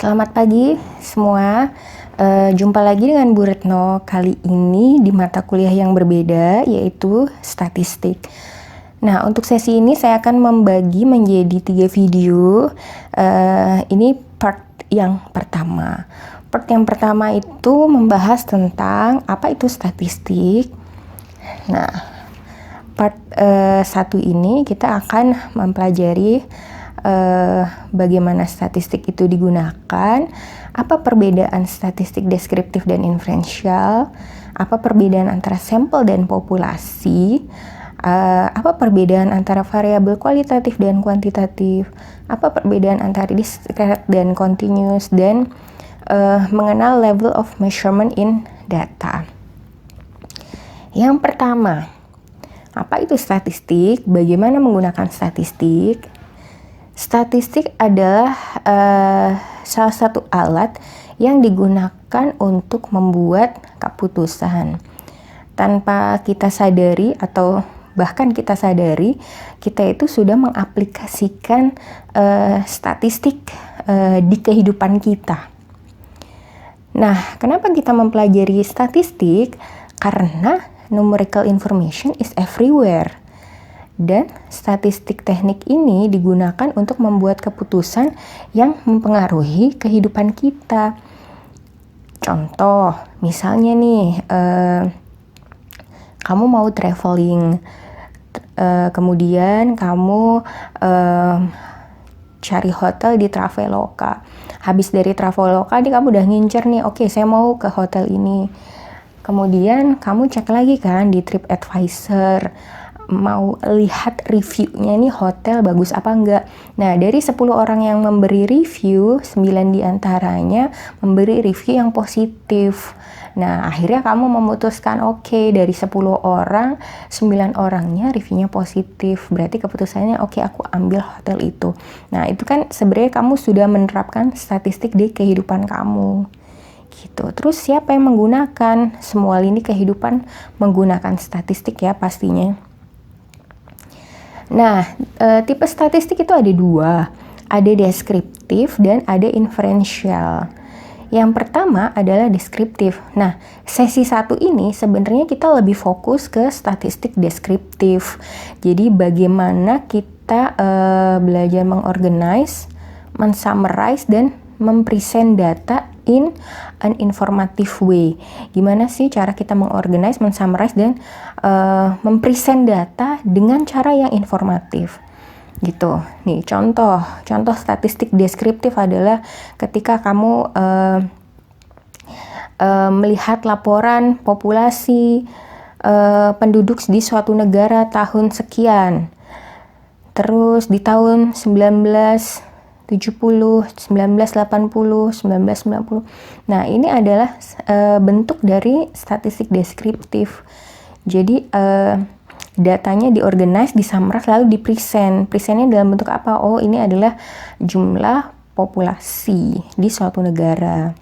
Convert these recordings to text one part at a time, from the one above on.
Selamat pagi semua. Jumpa lagi dengan Bu Retno kali ini di mata kuliah yang berbeda, yaitu statistik. Nah, untuk sesi ini saya akan membagi menjadi 3 video. Ini part yang pertama. Part yang pertama itu membahas tentang apa itu statistik. Nah, part 1 ini kita akan mempelajari bagaimana statistik itu digunakan, apa perbedaan statistik deskriptif dan inferensial, apa perbedaan antara sampel dan populasi, apa perbedaan antara variabel kualitatif dan kuantitatif, apa perbedaan antara discrete dan continuous, dan mengenal level of measurement in data. Yang pertama, apa itu statistik? Bagaimana menggunakan statistik? Statistik adalah salah satu alat yang digunakan untuk membuat keputusan. Tanpa kita sadari atau bahkan kita sadari, kita itu sudah mengaplikasikan statistik di kehidupan kita. Nah, kenapa kita mempelajari statistik? Karena numerical information is everywhere. Dan statistik teknik ini digunakan untuk membuat keputusan yang mempengaruhi kehidupan kita. Contoh, misalnya nih, kamu mau traveling, kemudian kamu cari hotel di Traveloka. Habis dari Traveloka, kamu udah ngincer nih, oke, saya mau ke hotel ini. Kemudian kamu cek lagi kan di TripAdvisor, mau lihat reviewnya nih hotel bagus apa enggak. Nah, dari 10 orang yang memberi review, 9 diantaranya memberi review yang positif. Nah, akhirnya kamu memutuskan, oke, dari 10 orang, 9 orangnya reviewnya positif. Berarti keputusannya, oke, aku ambil hotel itu. Nah, itu kan sebenarnya kamu sudah menerapkan statistik di kehidupan kamu. Gitu. Terus siapa yang menggunakan? Semua lini kehidupan menggunakan statistik ya pastinya. Nah, tipe statistik itu ada 2, ada deskriptif dan ada inferensial. Yang pertama adalah deskriptif. Nah, sesi 1 ini sebenarnya kita lebih fokus ke statistik deskriptif. Jadi bagaimana kita belajar mengorganize, mensummarize, dan mempresent data in an informative way. Gimana sih cara kita mengorganize, mensummarize, dan mempresent data dengan cara yang informatif. Gitu. Nih, contoh statistik deskriptif adalah ketika kamu melihat laporan populasi penduduk di suatu negara tahun sekian. Terus di tahun 1970, 1980, 1990. Nah, ini adalah bentuk dari statistik deskriptif. Jadi datanya diorganize, disummarize, lalu dipresent. Presentnya dalam bentuk apa? Oh, ini adalah jumlah populasi di suatu negara.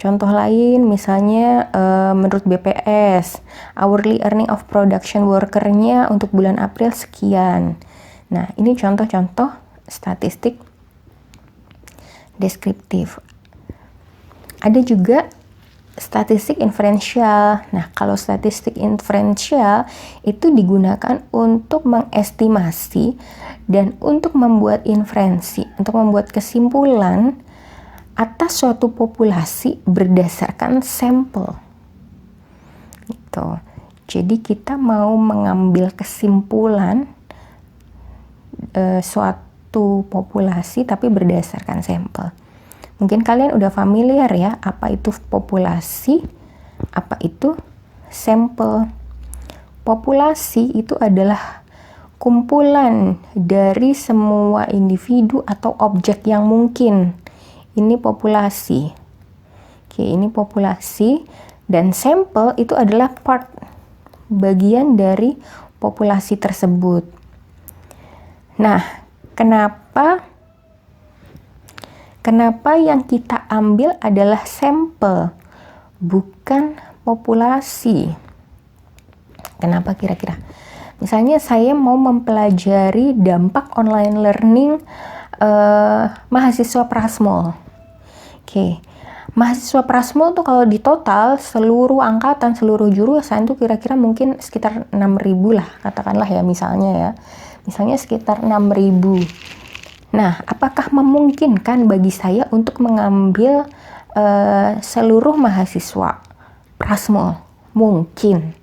Contoh lain misalnya menurut BPS, hourly earning of production worker-nya untuk bulan April sekian. Nah, ini contoh-contoh statistik deskriptif. Ada juga statistik inferensial. Nah, kalau statistik inferensial itu digunakan untuk mengestimasi dan untuk membuat inferensi, untuk membuat kesimpulan atas suatu populasi berdasarkan sampel. Gitu. Jadi kita mau mengambil kesimpulan suatu populasi tapi berdasarkan sampel. Mungkin kalian udah familiar ya, apa itu populasi, apa itu sampel. Populasi itu adalah kumpulan dari semua individu atau objek yang mungkin. Ini populasi. Oke, ini populasi, dan sampel itu adalah bagian dari populasi tersebut. Nah, kenapa yang kita ambil adalah sampel, bukan populasi? Kenapa kira-kira? Misalnya saya mau mempelajari dampak online learning mahasiswa Prasmol. Oke. Mahasiswa Prasmul tuh kalau di total seluruh angkatan, seluruh jurusan tuh kira-kira mungkin sekitar 6.000 lah, katakanlah ya misalnya ya. Misalnya sekitar 6.000. Nah, apakah memungkinkan bagi saya untuk mengambil seluruh mahasiswa Prasmul? Mungkin.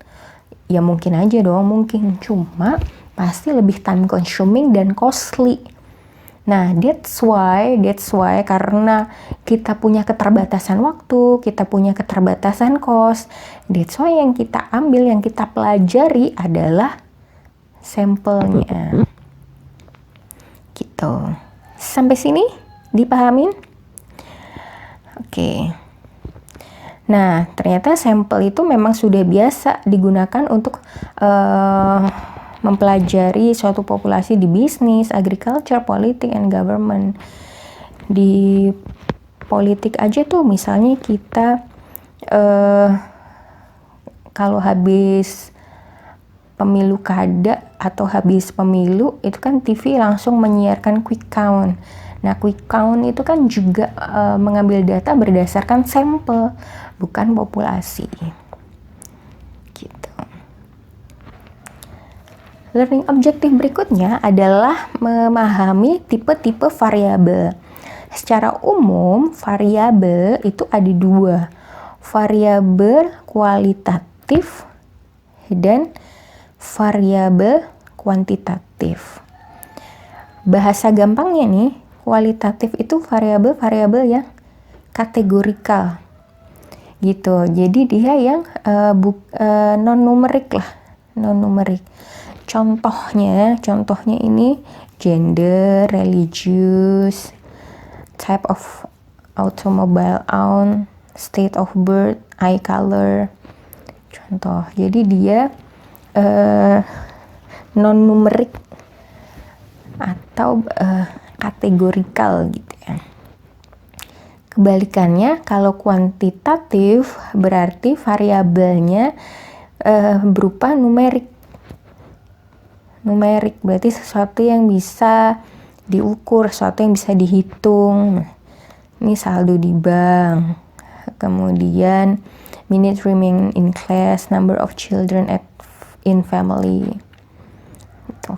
Ya mungkin aja dong, mungkin. Cuma pasti lebih time consuming dan costly. Nah, that's why karena kita punya keterbatasan waktu, kita punya keterbatasan cost, that's why yang kita ambil, yang kita pelajari adalah sampelnya. Gitu. Sampai sini dipahamin? Oke. Nah, ternyata sampel itu memang sudah biasa digunakan untuk mempelajari suatu populasi di bisnis, agriculture, politik, and government. Di politik aja tuh misalnya kita kalau habis pemilu kada atau habis pemilu itu kan TV langsung menyiarkan quick count. Nah, quick count itu kan juga mengambil data berdasarkan sampel, bukan populasi. Gitu. Learning objective berikutnya adalah memahami tipe-tipe variabel. Secara umum, variabel itu ada dua. Variabel kualitatif dan variabel kuantitatif. Bahasa gampangnya nih, kualitatif itu variabel-variabel yang kategorikal. Gitu. Jadi dia yang non-numerik lah, non-numerik. Contohnya ini gender, religious, type of automobile owned, state of birth, eye color. Contoh. Jadi dia non-numerik atau kategorikal gitu ya. Kebalikannya, kalau kuantitatif berarti variabelnya berupa numerik. Numerik berarti sesuatu yang bisa diukur, sesuatu yang bisa dihitung. Ini saldo di bank, kemudian minute remain in class, number of children in family.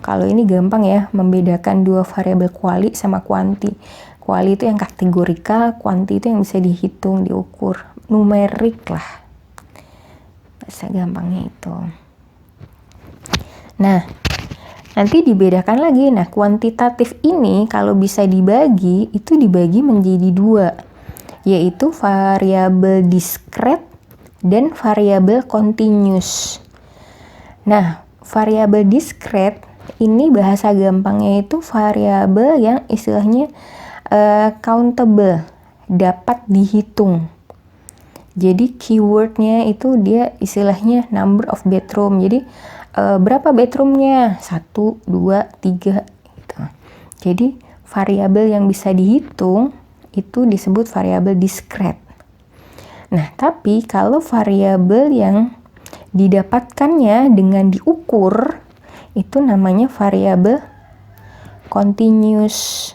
Kalau ini gampang ya, membedakan dua variabel kuali sama kuanti. Kuali itu yang kategorikal, kuanti itu yang bisa dihitung, diukur, numerik lah. Bahasa gampangnya itu. Nah, nanti dibedakan lagi. Nah, kuantitatif ini kalau bisa dibagi, itu dibagi menjadi dua, yaitu variabel diskret dan variabel continuous. Nah, variabel diskret ini bahasa gampangnya itu variabel yang istilahnya countable, dapat dihitung. Jadi keywordnya itu dia istilahnya number of bedroom. Jadi berapa bedroomnya? 1, 2, 3 gitu. Jadi variabel yang bisa dihitung itu disebut variabel diskret. Nah, tapi kalau variabel yang didapatkannya dengan diukur itu namanya variabel continuous.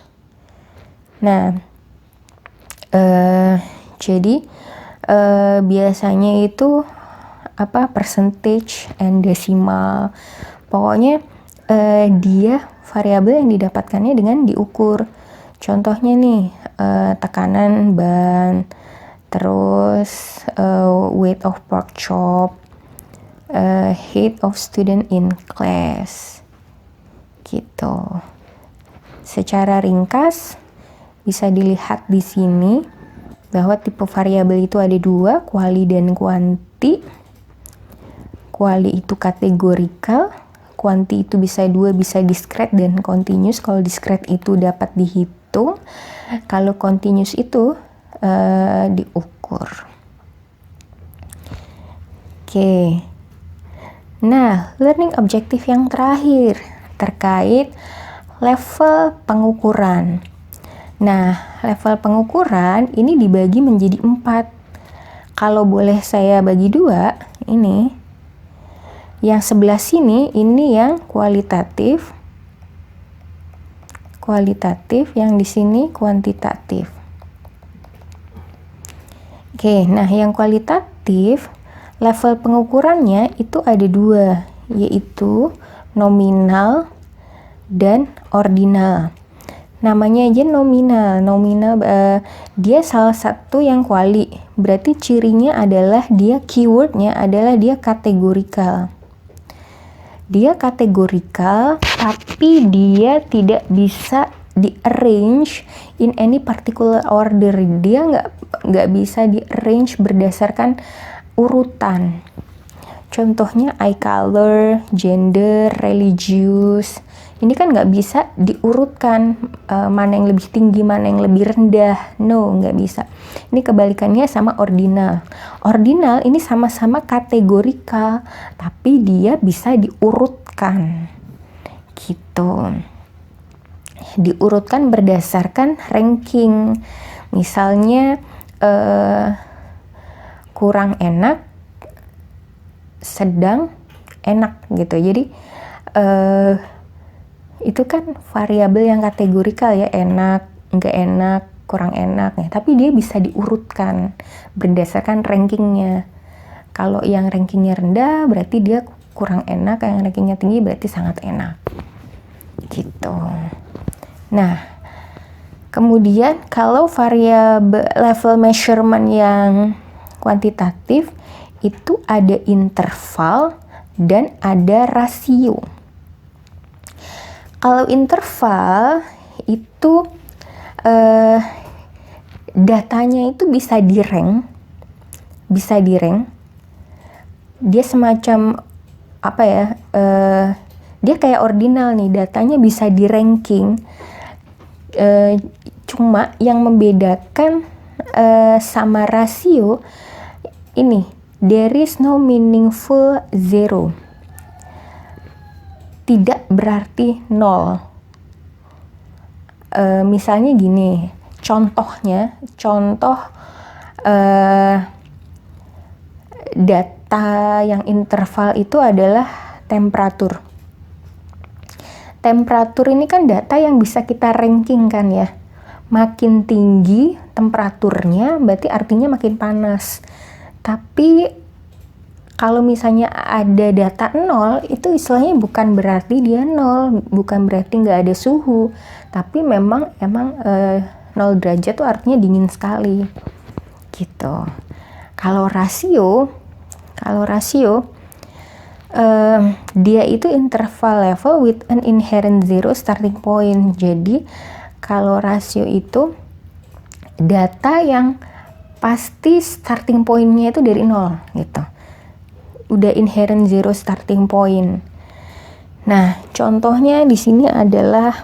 Nah, jadi biasanya itu percentage and decimal. Pokoknya dia variabel yang didapatkannya dengan diukur. Contohnya nih, tekanan ban, terus weight of pork chop, height of student in class. Gitu. Secara ringkas bisa dilihat di sini bahwa tipe variabel itu ada dua, kuali dan kuanti. Kuali itu kategorikal, kuanti itu bisa dua, bisa diskret dan continuous. Kalau diskret itu dapat dihitung, kalau continuous itu diukur. Oke. Nah, learning objective yang terakhir terkait level pengukuran. Nah, level pengukuran ini dibagi menjadi 4. Kalau boleh saya bagi 2, ini yang sebelah sini ini yang kualitatif, yang di sini kuantitatif. Oke, nah yang kualitatif, level pengukurannya itu ada dua, yaitu nominal dan ordinal. Namanya aja nominal. Dia salah satu yang kuali. Berarti cirinya adalah keywordnya adalah dia kategorikal. Dia kategorikal, tapi dia tidak bisa di-arrange in any particular order. Dia nggak bisa di-arrange berdasarkan urutan. Contohnya eye color, gender, religious. Ini kan nggak bisa diurutkan mana yang lebih tinggi, mana yang lebih rendah. No, nggak bisa. Ini kebalikannya sama ordinal. Ordinal ini sama-sama kategorikal, tapi dia bisa diurutkan. Gitu. Diurutkan berdasarkan ranking. Misalnya kurang enak, sedang, enak gitu. Jadi itu kan variabel yang kategorikal ya, enak, nggak enak, kurang enak ya. Tapi dia bisa diurutkan berdasarkan rankingnya. Kalau yang rankingnya rendah berarti dia kurang enak, yang rankingnya tinggi berarti sangat enak. Gitu. Nah, kemudian kalau variabel level measurement yang kuantitatif itu ada interval dan ada rasio. Kalau interval itu datanya itu bisa di-rank. Dia semacam apa ya? Dia kayak ordinal nih, datanya bisa di-ranking. Cuma yang membedakan sama rasio ini, there is no meaningful zero. Tidak berarti nol. Misalnya gini, contoh data yang interval itu adalah temperatur. Temperatur ini kan data yang bisa kita ranking kan ya. Makin tinggi temperaturnya berarti artinya makin panas. Tapi kalau misalnya ada data 0, itu istilahnya bukan berarti dia 0, bukan berarti nggak ada suhu, tapi emang 0 derajat tuh artinya dingin sekali, gitu. Kalau rasio, dia itu interval level with an inherent zero starting point. Jadi kalau rasio itu data yang pasti starting point-nya itu dari 0, gitu. Udah inherent zero starting point. Nah, contohnya di sini adalah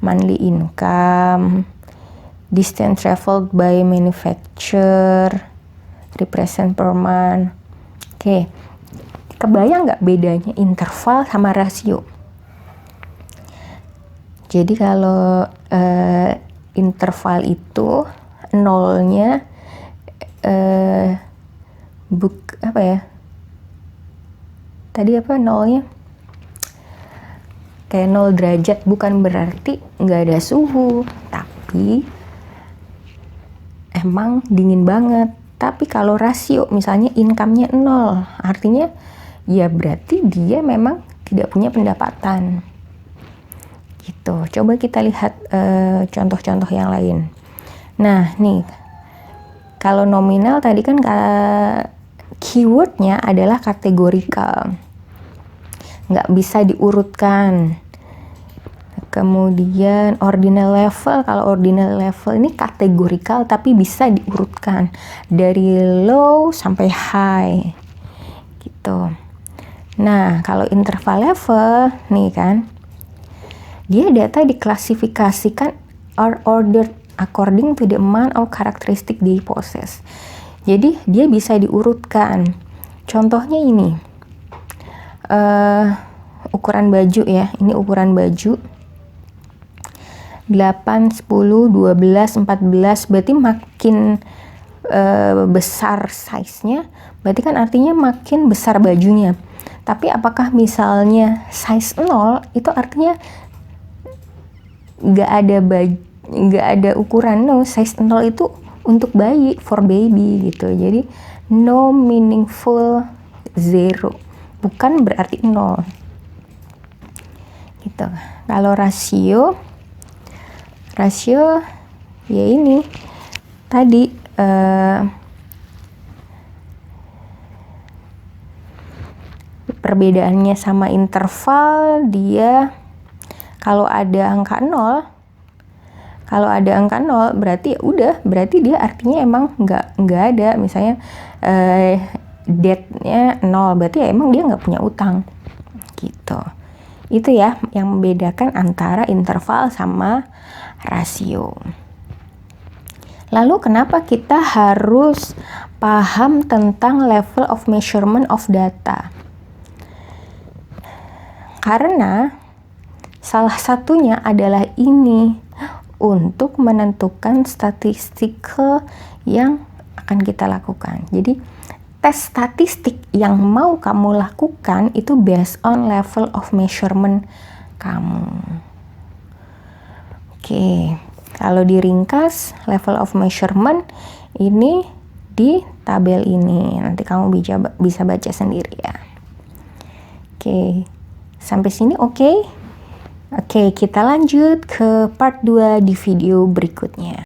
monthly income, distance traveled by manufacturer, represent per month. Oke, kebayang nggak bedanya interval sama rasio? Jadi kalau interval itu nolnya nolnya kayak 0 derajat, bukan berarti nggak ada suhu, tapi emang dingin banget. Tapi kalau rasio misalnya income-nya 0, artinya ya berarti dia memang tidak punya pendapatan. Gitu. Coba kita lihat contoh-contoh yang lain. Nah, nih kalau nominal tadi kan keywordnya adalah kategorikal, nggak bisa diurutkan. Kemudian ordinal level, kalau ordinal level ini kategorikal tapi bisa diurutkan dari low sampai high, gitu. Nah, kalau interval level nih kan, dia data diklasifikasikan or ordered according to the amount of characteristic they possess. Jadi dia bisa diurutkan. Contohnya ini, ukuran baju ya. Ini ukuran baju 8, 10, 12, 14. Berarti makin besar size-nya, berarti kan artinya makin besar bajunya. Tapi apakah misalnya size 0 itu artinya nggak nggak ada ukuran. No, size 0 itu untuk bayi, for baby gitu. Jadi no meaningful zero, bukan berarti 0 gitu. Kalau rasio ya ini tadi perbedaannya sama interval. Dia kalau ada angka 0 berarti ya udah, berarti dia artinya emang nggak ada. Misalnya date-nya 0, berarti ya emang dia nggak punya utang gitu. Itu ya yang membedakan antara interval sama rasio. Lalu kenapa kita harus paham tentang level of measurement of data? Karena salah satunya adalah ini, untuk menentukan statistik yang akan kita lakukan. Jadi tes statistik yang mau kamu lakukan itu based on level of measurement kamu. Oke, kalau diringkas level of measurement ini di tabel ini. Nanti kamu bisa baca sendiri ya. Oke, sampai sini oke? Oke, kita lanjut ke part 2 di video berikutnya.